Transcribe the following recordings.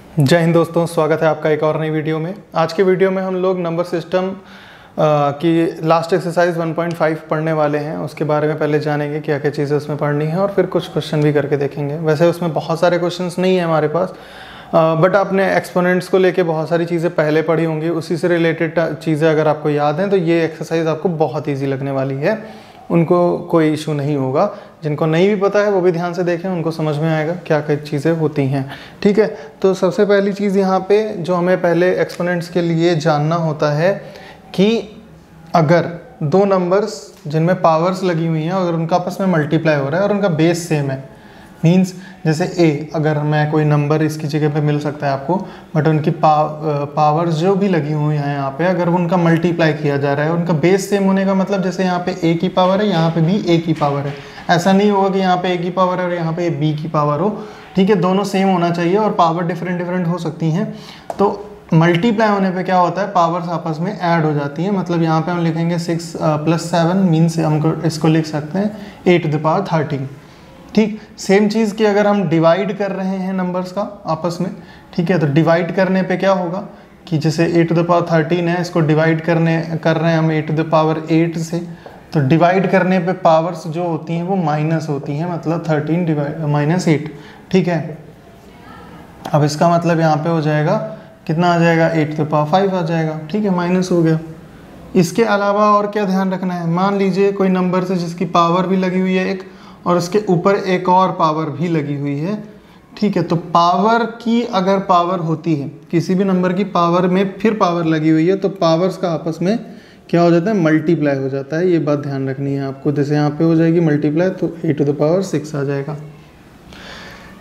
जय हिंद दोस्तों, स्वागत है आपका एक और नई वीडियो में। आज के वीडियो में हम लोग नंबर सिस्टम की लास्ट एक्सरसाइज 1.5 पढ़ने वाले हैं। उसके बारे में पहले जानेंगे क्या क्या चीज़ें उसमें पढ़नी है और फिर कुछ क्वेश्चन भी करके देखेंगे। वैसे उसमें बहुत सारे क्वेश्चंस नहीं है हमारे पास, बट आपने एक्सपोनेंट्स को लेके बहुत सारी चीज़ें पहले पढ़ी होंगी। उसी से रिलेटेड चीज़ें अगर आपको याद हैं तो ये एक्सरसाइज आपको बहुत ईजी लगने वाली है, उनको कोई इशू नहीं होगा। जिनको नहीं भी पता है वो भी ध्यान से देखें, उनको समझ में आएगा क्या क्या चीज़ें होती हैं। ठीक है, तो सबसे पहली चीज़ यहाँ पे जो हमें पहले एक्सपोनेंट्स के लिए जानना होता है कि अगर दो नंबर्स जिनमें पावर्स लगी हुई हैं, अगर उनका आपस में मल्टीप्लाई हो रहा है और उनका बेस सेम है, मीन्स जैसे a, अगर मैं कोई नंबर इसकी जगह पे मिल सकता है आपको, बट उनकी पावर्स जो भी लगी हुई हैं यहाँ पे, अगर उनका मल्टीप्लाई किया जा रहा है, उनका बेस सेम होने का मतलब जैसे यहाँ पे a की पावर है, यहाँ पे भी a की पावर है। ऐसा नहीं होगा कि यहाँ पे a की पावर है और यहाँ पे b की पावर हो। ठीक है, दोनों सेम होना चाहिए और पावर डिफरेंट डिफरेंट हो सकती हैं। तो मल्टीप्लाई होने पे क्या होता है, पावर्स आपस में ऐड हो जाती हैं। मतलब यहाँ पे हम लिखेंगे 6 + 7 मीन्स हमको इसको लिख सकते हैं a⁻13। ठीक, सेम चीज़ की अगर हम डिवाइड कर रहे हैं नंबर्स का आपस में, ठीक है, तो डिवाइड करने पे क्या होगा कि जैसे a⁻13 है, इसको डिवाइड कर रहे हैं हम a⁸ से, तो डिवाइड करने पे पावर्स जो होती हैं वो माइनस होती हैं, मतलब 13 - 8। ठीक है, अब इसका मतलब यहाँ पे हो जाएगा कितना आ जाएगा, 8⁵ आ जाएगा। ठीक है, माइनस हो गया। इसके अलावा और क्या ध्यान रखना है, मान लीजिए कोई नंबर से जिसकी पावर भी लगी हुई है एक, और उसके ऊपर एक और पावर भी लगी हुई है। ठीक है, तो पावर की अगर पावर होती है, किसी भी नंबर की पावर में फिर पावर लगी हुई है, तो पावर्स का आपस में क्या हो जाता है, मल्टीप्लाई हो जाता है। ये बात ध्यान रखनी है आपको। जैसे यहाँ पे हो जाएगी मल्टीप्लाई, तो a⁻6 आ जाएगा।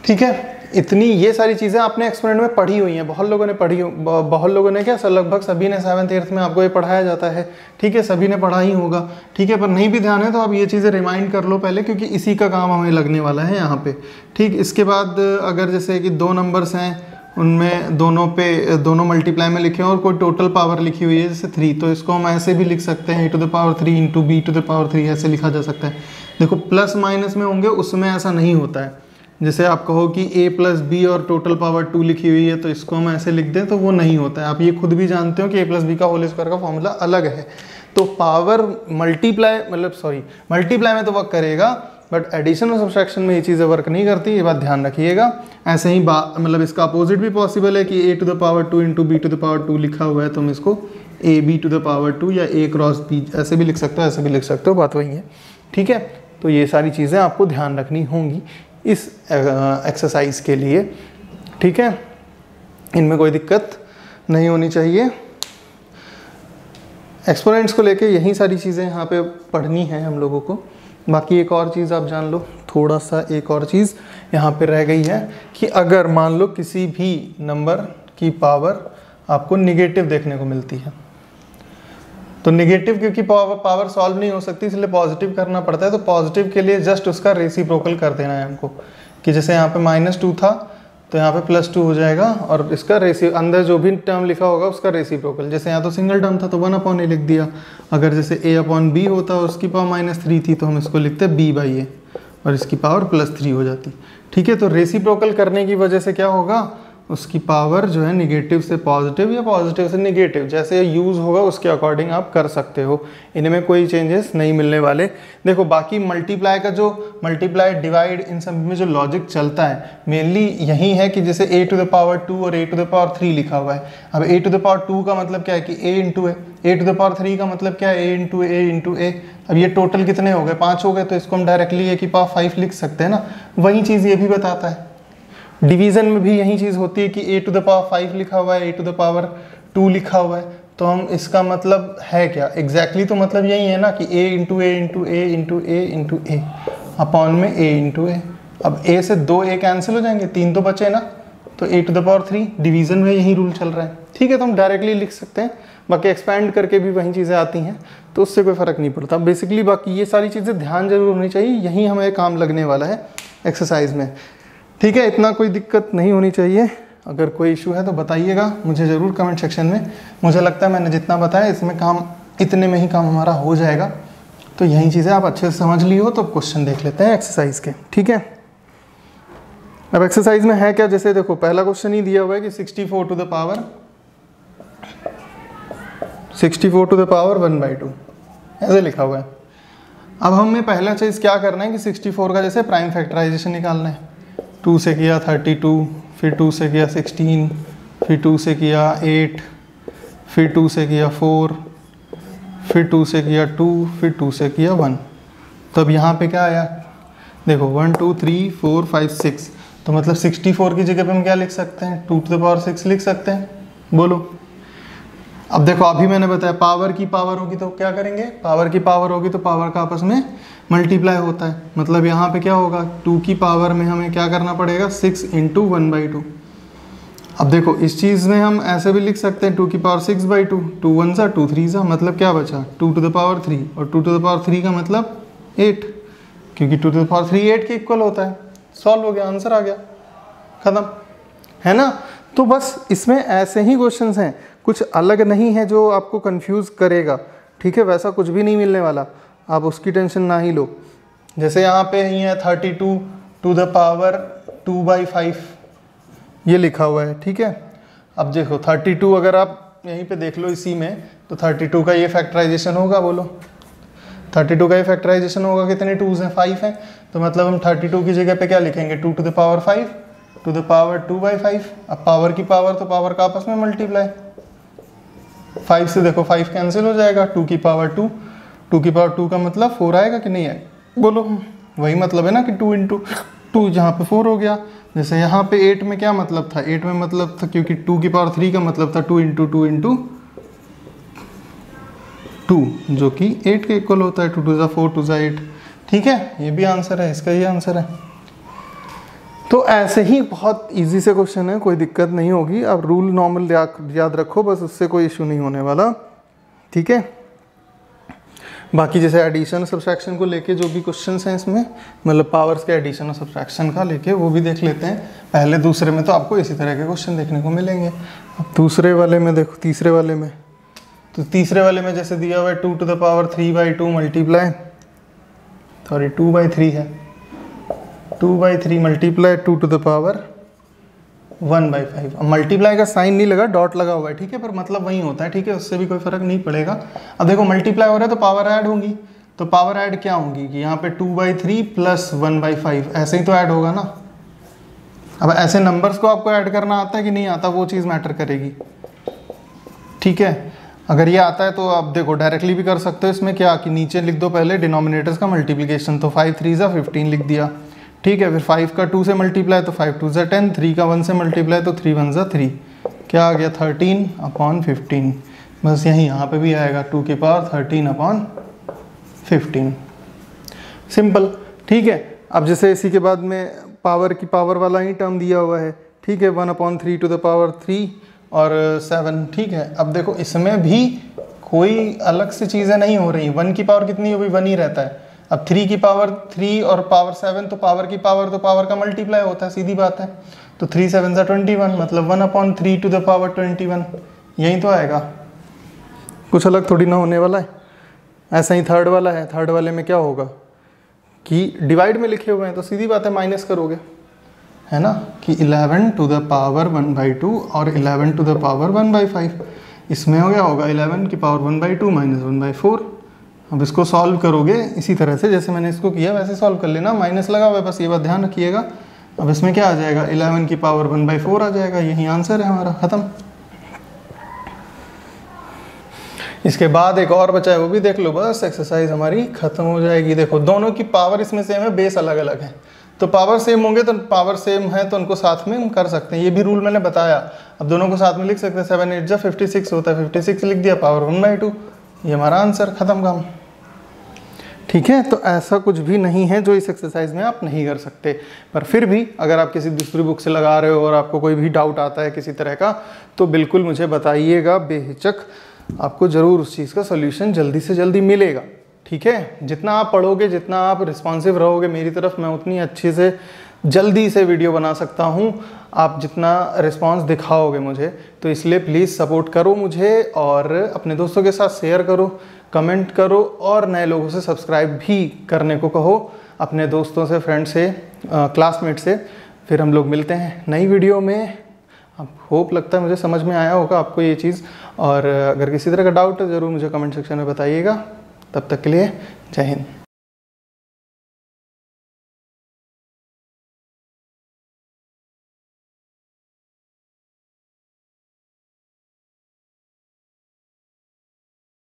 ठीक है, इतनी ये सारी चीज़ें आपने एक्सपेरिमेंट में पढ़ी हुई हैं, बहुत लोगों ने पढ़ी, बहुत लोगों ने क्या, लगभग सभी ने 7th 8th में आपको ये पढ़ाया जाता है। ठीक है, सभी ने पढ़ा ही होगा। ठीक है, पर नहीं भी ध्यान है तो आप ये चीज़ें रिमाइंड कर लो पहले, क्योंकि इसी का काम हमें लगने वाला है यहाँ पे। ठीक, इसके बाद अगर जैसे कि दो नंबर्स हैं, उनमें दोनों मल्टीप्लाई में लिखे और कोई टोटल पावर लिखी हुई है जैसे 3, तो इसको हम ऐसे भी लिख सकते हैं a⁻3 × b⁻3, ऐसे लिखा जा सकता है। देखो प्लस माइनस में होंगे, उसमें ऐसा नहीं होता है। जैसे आप कहो कि a + b और टोटल पावर 2 लिखी हुई है, तो इसको हम ऐसे लिख दें तो वो नहीं होता है। आप ये खुद भी जानते हो कि a + b का होल स्क्वायर का फॉर्मूला अलग है। तो पावर मल्टीप्लाई में तो वर्क करेगा, बट एडिशन और सब्सट्रैक्शन में ये चीज़ें वर्क नहीं करती, ये बात ध्यान रखिएगा। ऐसे ही मतलब इसका अपोजिट भी पॉसिबल है कि a⁻2 × b⁻2 लिखा हुआ है, तो हम इसको ab⁻2 या a × b ऐसे भी लिख सकते हो, ऐसे भी लिख सकते हो, बात वही है। ठीक है, तो ये सारी चीज़ें आपको ध्यान रखनी होंगी इस एक्सरसाइज के लिए। ठीक है, इनमें कोई दिक्कत नहीं होनी चाहिए। एक्सपोनेंट्स को लेके यही सारी चीज़ें यहाँ पे पढ़नी है हम लोगों को। बाकी एक और चीज़ आप जान लो, थोड़ा सा एक और चीज़ यहाँ पे रह गई है कि अगर मान लो किसी भी नंबर की पावर आपको निगेटिव देखने को मिलती है, तो निगेटिव क्योंकि पावर सॉल्व नहीं हो सकती, इसलिए पॉजिटिव करना पड़ता है। तो पॉजिटिव के लिए जस्ट उसका रेसिप्रोकल कर देना है हमको, कि जैसे यहाँ पे -2 था तो यहाँ पे +2 हो जाएगा, और इसका अंदर जो भी टर्म लिखा होगा उसका रेसिप्रोकल। जैसे यहाँ तो सिंगल टर्म था तो 1/a लिख दिया। अगर जैसे a/b होता और उसकी पावर -3 थी तो हम इसको लिखते b/a और इसकी पावर +3 हो जाती। ठीक है, तो रेसिप्रोकल करने की वजह से क्या होगा, उसकी पावर जो है निगेटिव से पॉजिटिव या पॉजिटिव से निगेटिव, जैसे यूज़ होगा उसके अकॉर्डिंग आप कर सकते हो। इनमें कोई चेंजेस नहीं मिलने वाले। देखो बाकी मल्टीप्लाई का जो मल्टीप्लाई डिवाइड इन सब में जो लॉजिक चलता है मेनली यही है कि जैसे a⁻2 और a⁻3 लिखा हुआ है। अब a⁻2 का मतलब क्या है कि a × a, a⁻3 का मतलब क्या है a × a। अब ये टोटल कितने हो गए, 5 हो गए, तो इसको हम डायरेक्टली a⁻5 लिख सकते हैं ना। वही चीज़ ये भी बताता है। डिवीज़न में भी यही चीज़ होती है कि a⁻5 लिखा हुआ है, a⁻2 लिखा हुआ है, तो हम इसका मतलब है क्या एग्जैक्टली तो मतलब यही है ना कि a × a × a × a × a upon में a × a। अब a से 2 a कैंसिल हो जाएंगे, 3 तो बचे ना, तो a⁻3 डिवीज़न में यही रूल चल रहा है। ठीक है, तो हम डायरेक्टली लिख सकते हैं, बाकी एक्सपैंड करके भी वही चीज़ें आती हैं, तो उससे कोई फ़र्क नहीं पड़ता बेसिकली। बाकी ये सारी चीज़ें ध्यान जरूर होनी चाहिए, यही हमें काम लगने वाला है एक्सरसाइज में। ठीक है, इतना कोई दिक्कत नहीं होनी चाहिए। अगर कोई इशू है तो बताइएगा मुझे ज़रूर कमेंट सेक्शन में। मुझे लगता है मैंने जितना बताया इसमें काम, इतने में ही काम हमारा हो जाएगा। तो यही चीज़ें आप अच्छे से समझ ली हो तो क्वेश्चन देख लेते हैं एक्सरसाइज के। ठीक है, अब एक्सरसाइज में है क्या, जैसे देखो पहला क्वेश्चन ही दिया हुआ है कि 64 टू द पावर 1/2 ऐसे लिखा हुआ है। अब हमें पहला चीज़ क्या करना है कि 64 का जैसे प्राइम फैक्टराइजेशन निकालना है। 2 से किया 32, फिर 2 से किया 16, फिर 2 से किया 8, फिर 2 से किया 4, फिर 2 से किया 2, फिर 2 से किया 1। तो अब यहाँ पे क्या आया, देखो 1 2 3 4 5 6, तो मतलब 64 की जगह पे हम क्या लिख सकते हैं, 2 टू द पावर 6 लिख सकते हैं। बोलो। अब देखो अभी मैंने बताया पावर की पावर होगी तो क्या करेंगे, पावर की पावर होगी तो पावर का आपस में मल्टीप्लाई होता है। मतलब यहाँ पे क्या होगा, 2 की पावर में हमें क्या करना पड़ेगा, 6 × 1/2। अब देखो इस चीज़ में हम ऐसे भी लिख सकते हैं 2 की पावर 6/2, 2 1 सा 2 3 सा, मतलब क्या बचा 2 टू द पावर 3, और 2 टू द पावर 3 का मतलब 8, क्योंकि 2 टू द पावर 3 8 के इक्वल होता है। सॉल्व हो गया, आंसर आ गया, खत्म, है ना। तो बस इसमें ऐसे ही क्वेश्चंस हैं, कुछ अलग नहीं है जो आपको कंफ्यूज करेगा, ठीक है। वैसा कुछ भी नहीं मिलने वाला, आप उसकी टेंशन ना ही लो। जैसे यहाँ पे ही है 32 टू द पावर 2/5 ये लिखा हुआ है, ठीक है। अब देखो 32 अगर आप यहीं पे देख लो इसी में, तो 32 का ये फैक्टराइजेशन होगा, बोलो 32 का ये फैक्टराइजेशन होगा, कितने 2s हैं, 5 हैं। तो मतलब हम 32 की जगह पे क्या लिखेंगे, 2 to the power 5 to the power 2/5। अब पावर की पावर तो पावर का आपस में मल्टीप्लाई, 5 से देखो 5 कैंसिल हो जाएगा, 2 की पावर 2, 2 की पावर 2 का मतलब 4 आएगा कि नहीं आएगा, बोलो। वही मतलब है ना कि 2 × 2 जहाँ पे 4 हो गया। जैसे यहाँ पे 8 में क्या मतलब था, 8 में मतलब था क्योंकि 2 की पावर 3 का मतलब था 2 × 2 × 2 जो कि 8 के इक्वल होता है, 2 2 ज़ा 4 2 ज़ा 8, ठीक है। ये भी आंसर है, इसका ये आंसर है। तो ऐसे ही बहुत इजी से क्वेश्चन है, कोई दिक्कत नहीं होगी। आप रूल नॉर्मल याद रखो, बस उससे कोई इशू नहीं होने वाला, ठीक है। बाकी जैसे एडिशन सब्सट्रैक्शन को लेके जो भी क्वेश्चंस हैं इसमें, मतलब पावर्स के एडिशन और सब्सट्रैक्शन का लेके, वो भी देख लेते हैं। पहले दूसरे में तो आपको इसी तरह के क्वेश्चन देखने को मिलेंगे। अब दूसरे वाले में देखो, तीसरे वाले में, तो तीसरे वाले में जैसे दिया हुआ है 2 to the power 3/2 multiply, sorry 2/3 है, 2/3 मल्टीप्लाई 2 टू द पावर 1/5। अब मल्टीप्लाई का साइन नहीं लगा, डॉट लगा हुआ है, ठीक है, पर मतलब वही होता है, ठीक है, उससे भी कोई फर्क नहीं पड़ेगा। अब देखो मल्टीप्लाई हो रहा है तो पावर ऐड होंगी, तो पावर ऐड क्या होंगी कि यहाँ पे 2/3 प्लस 1/5 ऐसे ही तो ऐड होगा ना। अब ऐसे नंबर्स को आपको ऐड करना आता है कि नहीं आता, वो चीज़ मैटर करेगी, ठीक है। अगर ये आता है तो आप देखो डायरेक्टली भी कर सकते हो इसमें क्या कि नीचे लिख दो पहले डिनोमिनेटर्स का मल्टीप्लिकेशन, तो 5 3 ज़ा 15 लिख दिया, ठीक है। फिर 5 का 2 से मल्टीप्लाई तो 5 2 ज़ा 10, 3 का 1 से मल्टीप्लाई तो 3 1 ज़ा 3, क्या आ गया 13/15। बस यही यहाँ पे भी आएगा 2 की पावर 13/15, सिंपल, ठीक है। अब जैसे इसी के बाद में पावर की पावर वाला ही टर्म दिया हुआ है, ठीक है, 1/3 टू द पावर 3 और 7, ठीक है। अब देखो इसमें भी कोई अलग से चीज़ें नहीं हो रही, 1 की पावर कितनी हो गई, 1 ही रहता है। अब 3 की पावर 3 और पावर 7, तो पावर की पावर तो पावर का मल्टीप्लाई होता है, सीधी बात है। तो 3 7 ज़ा 21, मतलब 1/3 टू द पावर 21, यही तो आएगा, कुछ अलग थोड़ी ना होने वाला है। ऐसा ही थर्ड वाला है, थर्ड वाले में क्या होगा कि डिवाइड में लिखे हुए हैं तो सीधी बात है माइनस करोगे, है ना, कि 11 टू द पावर 1/2 और 11 टू द पावर 1/5। इसमें हो गया होगा 11 की पावर 1/2 माइनस 1/4। अब इसको सॉल्व करोगे इसी तरह से जैसे मैंने इसको किया वैसे सॉल्व कर लेना, माइनस लगा हुआ है बस ये बात ध्यान रखिएगा। अब इसमें क्या आ जाएगा, 11 की पावर 1/4 आ जाएगा, यही आंसर है हमारा, ख़त्म। इसके बाद एक और बचा है वो भी देख लो, बस एक्सरसाइज हमारी खत्म हो जाएगी। देखो दोनों की पावर इसमें सेम है, बेस अलग अलग है, तो पावर सेम होंगे तो पावर सेम है तो उनको साथ में हम कर सकते हैं, ये भी रूल मैंने बताया। अब दोनों को साथ में लिख सकते हैं, 7 8 जा 56 होता है, 56 लिख दिया, पावर 1/2, ये हमारा आंसर, खत्म काम, ठीक है। तो ऐसा कुछ भी नहीं है जो इस एक्सरसाइज में आप नहीं कर सकते, पर फिर भी अगर आप किसी दूसरी बुक से लगा रहे हो और आपको कोई भी डाउट आता है किसी तरह का, तो बिल्कुल मुझे बताइएगा बेहिचक, आपको ज़रूर उस चीज़ का सोल्यूशन जल्दी से जल्दी मिलेगा, ठीक है। जितना आप पढ़ोगे, जितना आप रिस्पॉन्सिव रहोगे मेरी तरफ, मैं उतनी अच्छे से जल्दी से वीडियो बना सकता हूँ, आप जितना रिस्पांस दिखाओगे मुझे। तो इसलिए प्लीज़ सपोर्ट करो मुझे और अपने दोस्तों के साथ शेयर करो, कमेंट करो और नए लोगों से सब्सक्राइब भी करने को कहो, अपने दोस्तों से, फ्रेंड से, क्लासमेट से, फिर हम लोग मिलते हैं नई वीडियो में। अब होप लगता है मुझे समझ में आया होगा आपको ये चीज़, और अगर किसी तरह का डाउट है ज़रूर मुझे कमेंट सेक्शन में बताइएगा। तब तक के लिए जय हिंद।